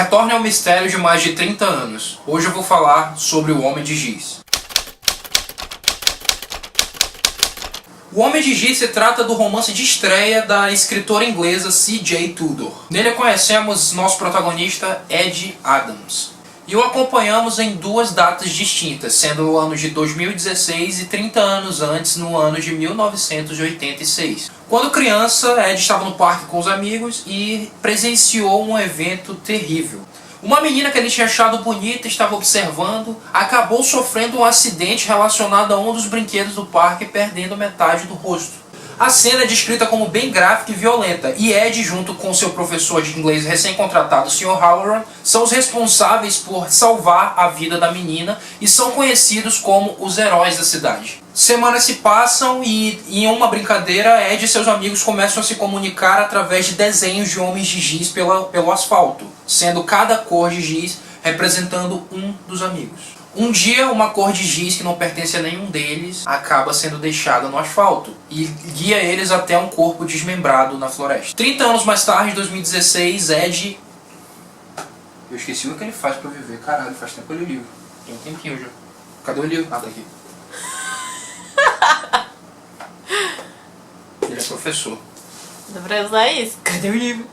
Retorne ao mistério de mais de 30 anos. Hoje eu vou falar sobre o Homem de Giz. O Homem de Giz se trata do romance de estreia da escritora inglesa C.J. Tudor. Nele conhecemos nosso protagonista Ed Adams. E o acompanhamos em duas datas distintas, sendo no ano de 2016 e 30 anos antes, no ano de 1986. Quando criança, Ed estava no parque com os amigos e presenciou um evento terrível. Uma menina que ele tinha achado bonita estava observando, acabou sofrendo um acidente relacionado a um dos brinquedos do parque, perdendo metade do rosto. A cena é descrita como bem gráfica e violenta, e Ed, junto com seu professor de inglês recém-contratado, Sr. Halloran, são os responsáveis por salvar a vida da menina e são conhecidos como os heróis da cidade. Semanas se passam e, em uma brincadeira, Ed e seus amigos começam a se comunicar através de desenhos de homens de giz pelo asfalto, sendo cada cor de giz representando um dos amigos. Um dia, uma cor de giz que não pertence a nenhum deles acaba sendo deixada no asfalto e guia eles até um corpo desmembrado na floresta. 30 anos mais tarde, em 2016, Ed... Eu esqueci o que ele faz pra viver. Caralho, faz tempo que eu li o livro. Tem um tempinho já. Cadê o livro? Ah, tá aqui. Ele é professor. Dá pra usar isso? Cadê o livro?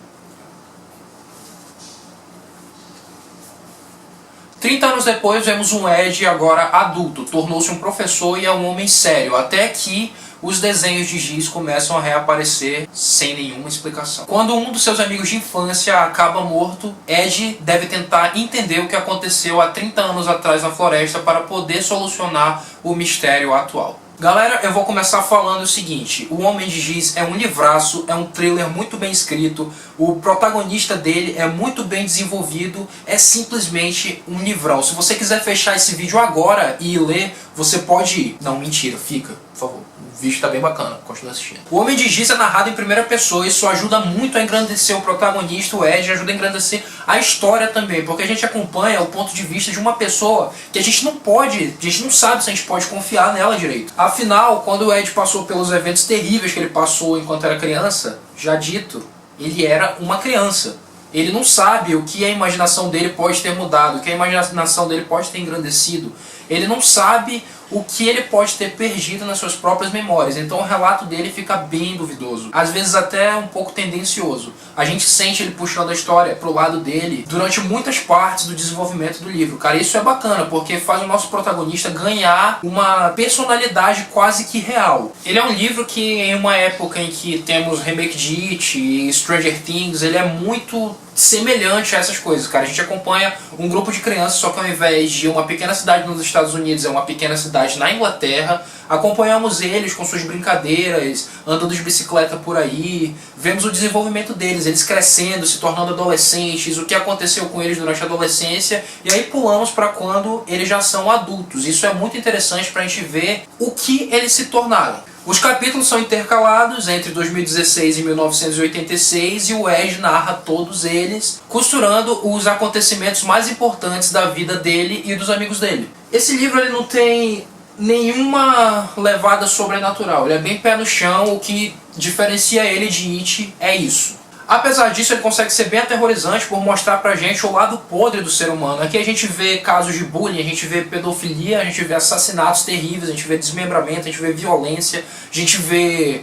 30 anos depois, vemos um Ed agora adulto, tornou-se um professor e é um homem sério, até que os desenhos de giz começam a reaparecer sem nenhuma explicação. Quando um dos seus amigos de infância acaba morto, Ed deve tentar entender o que aconteceu há 30 anos atrás na floresta para poder solucionar o mistério atual. Galera, eu vou começar falando o seguinte: O Homem de Giz é um livraço, é um thriller muito bem escrito, o protagonista dele é muito bem desenvolvido, é simplesmente um livrão. Se você quiser fechar esse vídeo agora e ler, você pode ir. Não, mentira, fica, por favor. O vídeo tá bem bacana, continua assistindo. O Homem de Giz é narrado em primeira pessoa, isso ajuda muito a engrandecer o protagonista, o Ed, ajuda a engrandecer a história também, porque a gente acompanha o ponto de vista de uma pessoa que a gente não sabe se a gente pode confiar nela direito. Afinal, quando o Ed passou pelos eventos terríveis que ele passou enquanto era criança, já dito, ele era uma criança. Ele não sabe o que a imaginação dele pode ter mudado, o que a imaginação dele pode ter engrandecido. Ele não sabe o que ele pode ter perdido nas suas próprias memórias. Então o relato dele fica bem duvidoso. Às vezes até um pouco tendencioso. A gente sente ele puxando a história pro lado dele durante muitas partes do desenvolvimento do livro. Cara, isso é bacana, porque faz o nosso protagonista ganhar uma personalidade quase que real. Ele é um livro que, em uma época em que temos remake de It e Stranger Things, ele é muito semelhante a essas coisas, cara. A gente acompanha um grupo de crianças, só que ao invés de uma pequena cidade nos Estados Unidos, é uma pequena cidade na Inglaterra. Acompanhamos eles com suas brincadeiras, andando de bicicleta por aí, vemos o desenvolvimento deles, eles crescendo, se tornando adolescentes, o que aconteceu com eles durante a adolescência, e aí pulamos para quando eles já são adultos. Isso é muito interessante para a gente ver o que eles se tornaram. Os capítulos são intercalados entre 2016 e 1986 e o Ed narra todos eles, costurando os acontecimentos mais importantes da vida dele e dos amigos dele. Esse livro ele não tem nenhuma levada sobrenatural, ele é bem pé no chão, o que diferencia ele de It é isso. Apesar disso, ele consegue ser bem aterrorizante por mostrar pra gente o lado podre do ser humano. Aqui a gente vê casos de bullying, a gente vê pedofilia, a gente vê assassinatos terríveis, a gente vê desmembramento, a gente vê violência, a gente vê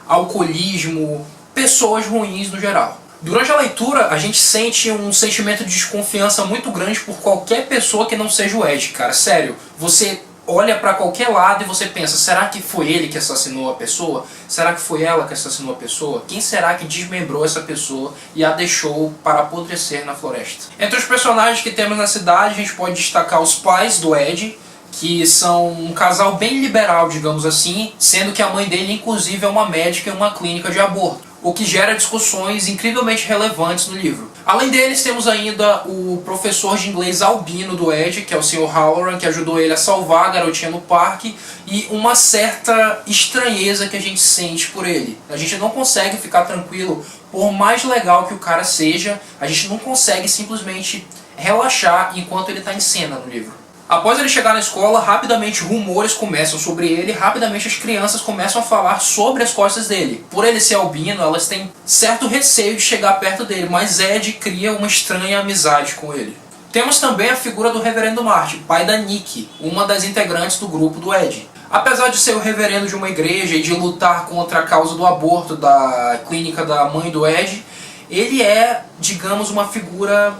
alcoolismo, pessoas ruins no geral. Durante a leitura, a gente sente um sentimento de desconfiança muito grande por qualquer pessoa que não seja o Ed, cara. Sério, você olha pra qualquer lado e você pensa: será que foi ele que assassinou a pessoa? Será que foi ela que assassinou a pessoa? Quem será que desmembrou essa pessoa e a deixou para apodrecer na floresta? Entre os personagens que temos na cidade, a gente pode destacar os pais do Ed, que são um casal bem liberal, digamos assim, sendo que a mãe dele inclusive é uma médica em uma clínica de aborto, o que gera discussões incrivelmente relevantes no livro. Além deles, temos ainda o professor de inglês albino do Ed, que é o Sr. Halloran, que ajudou ele a salvar a garotinha no parque, e uma certa estranheza que a gente sente por ele. A gente não consegue ficar tranquilo, por mais legal que o cara seja, a gente não consegue simplesmente relaxar enquanto ele está em cena no livro. Após ele chegar na escola, rapidamente rumores começam sobre ele, rapidamente as crianças começam a falar sobre as costas dele. Por ele ser albino, elas têm certo receio de chegar perto dele, mas Ed cria uma estranha amizade com ele. Temos também a figura do Reverendo Marty, pai da Nikki, uma das integrantes do grupo do Ed. Apesar de ser o reverendo de uma igreja e de lutar contra a causa do aborto da clínica da mãe do Ed, ele é, digamos, uma figura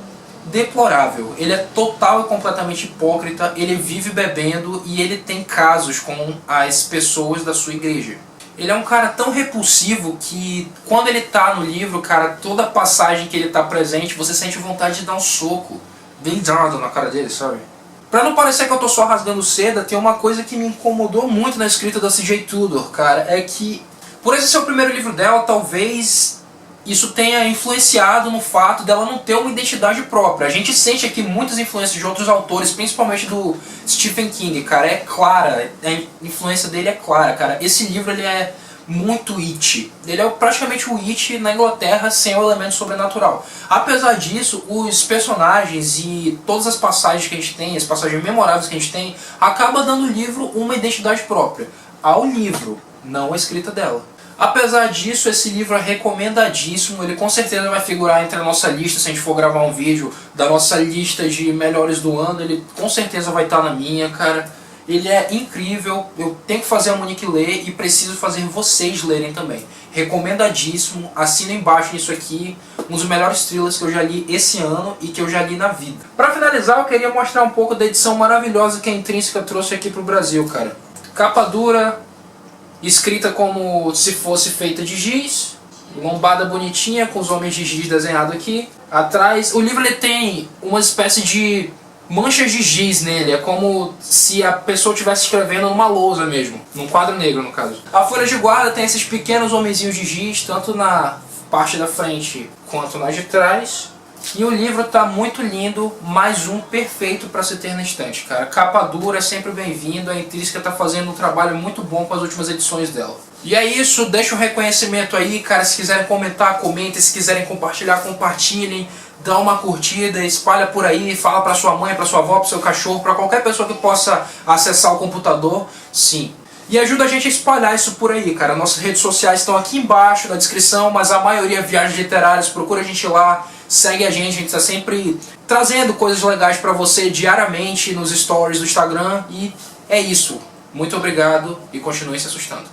deplorável. Ele é total e completamente hipócrita, ele vive bebendo e ele tem casos com as pessoas da sua igreja. Ele é um cara tão repulsivo que quando ele tá no livro, cara, toda passagem que ele tá presente, você sente vontade de dar um soco bem dado na cara dele, sabe? Pra não parecer que eu tô só rasgando seda, tem uma coisa que me incomodou muito na escrita da C.J. Tudor, cara, é que por esse ser o primeiro livro dela, talvez isso tenha influenciado no fato dela não ter uma identidade própria. A gente sente aqui muitas influências de outros autores, principalmente do Stephen King, cara, é clara, a influência dele é clara, cara. Esse livro ele é muito It. Ele é praticamente o It na Inglaterra sem o elemento sobrenatural. Apesar disso, os personagens e todas as passagens que a gente tem, as passagens memoráveis que a gente tem, acaba dando ao livro uma identidade própria. Ao livro, não a escrita dela. Apesar disso, esse livro é recomendadíssimo, ele com certeza vai figurar entre a nossa lista, se a gente for gravar um vídeo da nossa lista de melhores do ano, ele com certeza vai estar na minha, cara. Ele é incrível, eu tenho que fazer a Monique ler e preciso fazer vocês lerem também. Recomendadíssimo, assina embaixo nisso aqui, um dos melhores thrillers que eu já li esse ano e que eu já li na vida. Pra finalizar, eu queria mostrar um pouco da edição maravilhosa que a Intrínseca trouxe aqui pro Brasil, cara. Capa dura, escrita como se fosse feita de giz, lombada bonitinha com os homens de giz desenhado aqui. Atrás, o livro ele tem uma espécie de manchas de giz nele, é como se a pessoa estivesse escrevendo numa lousa mesmo, num quadro negro no caso. A folha de guarda tem esses pequenos homenzinhos de giz, tanto na parte da frente quanto na de trás. E o livro tá muito lindo, mais um perfeito para se ter na estante, cara. Capa dura é sempre bem-vindo, a Intrínseca tá fazendo um trabalho muito bom com as últimas edições dela. E é isso, deixa um reconhecimento aí, cara, se quiserem comentar, comentem, se quiserem compartilhar, compartilhem, dá uma curtida, espalha por aí, fala pra sua mãe, pra sua avó, pro seu cachorro, pra qualquer pessoa que possa acessar o computador, sim. E ajuda a gente a espalhar isso por aí, cara. Nossas redes sociais estão aqui embaixo na descrição, mas a maioria é viagens literárias, procura a gente lá, segue a gente tá sempre trazendo coisas legais pra você diariamente nos stories do Instagram, e é isso. Muito obrigado e continue se assustando.